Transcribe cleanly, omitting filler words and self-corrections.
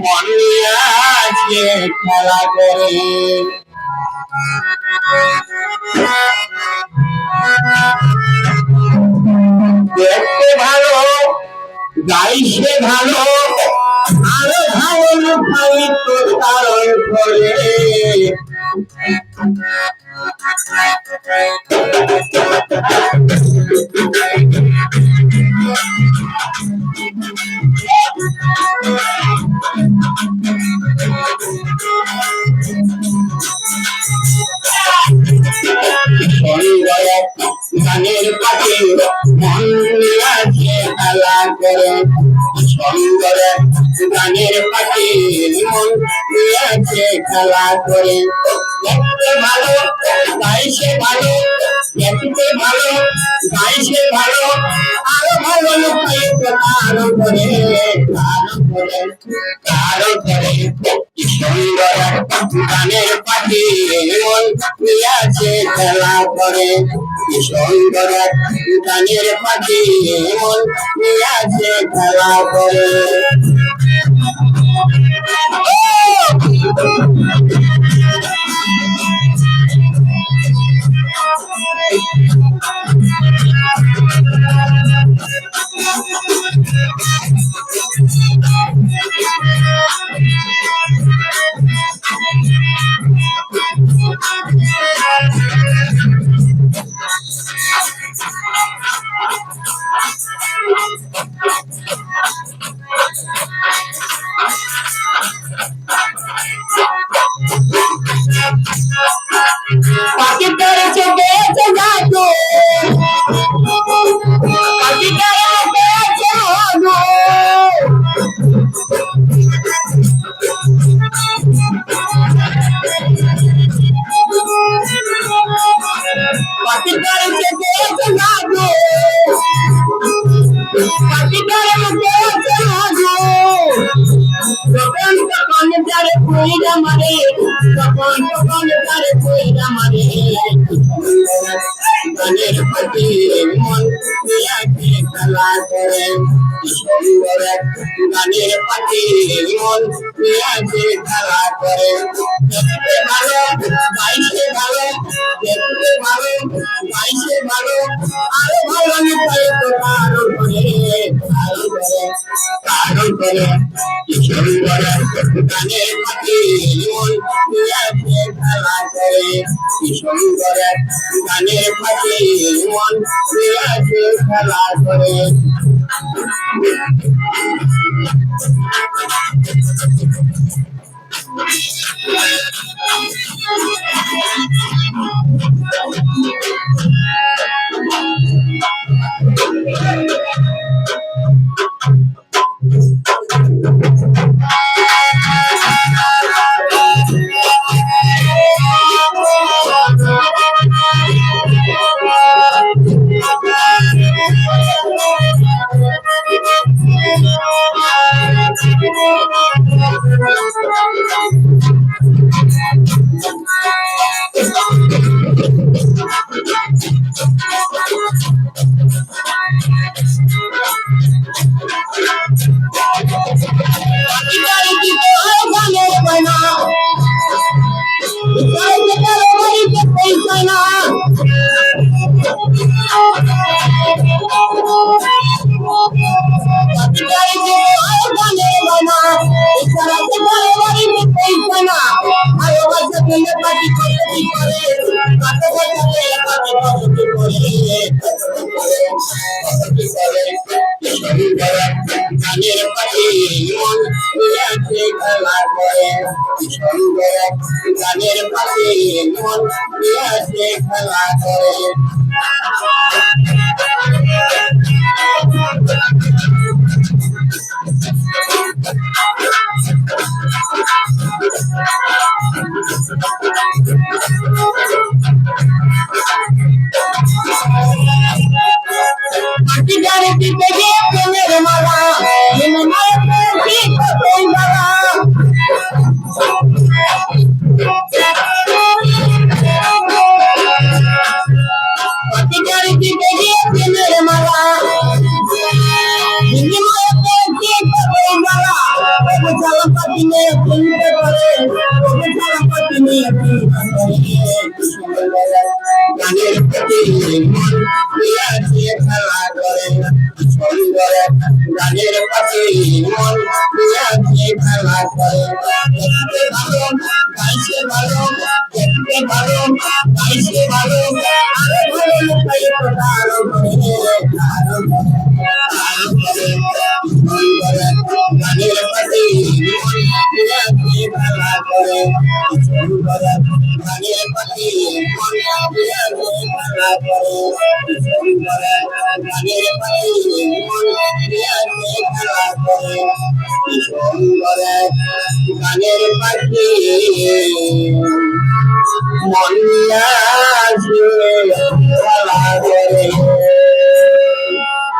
মন নিয়ে আছে খেলা করে দেখতে ভালো গাইছে ভালো আরো ভালো লুকায়িত তারণ করে গানের পাখি মন আছে খেলা করে সুন্দর গানের পাখি মন আছে খেলা করে দেখতে ভালো গাইছে ভালো দেখতে ভালো গাইছে ভালো আরো ভালো লুকায়িত তারও করে সুন্দর গানের পাখি মন আছে খেলা করে সুন্দর গানের পাখি মন আছে খেলা করে পাখি করেছে বেঁচে যাতো পাখি করে বেঁচে হলো পাখি করেছে বেঁচে যাতো পাখি করে বেঁচে হলো তখন যারে কইরা মারে তখন যারে কইরা মারে গানের পাখি মন আছে খেলা করে সুন্দর গানের পাখি মন আছে খেলা করে দেখতে ভালো গাইছে ভালো দেখতে ভালো গাইছে ভালো আরো ভালো লুকায়িত তারও করে তারও করে সুন্দর গানের পাখি মন আছে খেলা করে সুন্দর গানের পাখি মন আছে খেলা করে গানের পাখি মন আছে খেলা করে সুন্দর গানের পাখি মন আছে খেলা করে মন দিয়াছে খেলা করে সুন্দর গানের পাখি মন দিয়াছে খেলা করে দেখতে ভালো গাইছে ভালো দেখতে ভালো গাইছে ভালো আরো ভালো লুকাই কথা আরো গানের পাখি মন দিয়াছে খেলা করে সুন্দর গানের পাখি মন দিয়াছে খেলা করে সুন্দর গানের পাখি মন দিয়াছে খেলা করে সুন্দর গানের পাখি মন দিয়াছে খেলা করে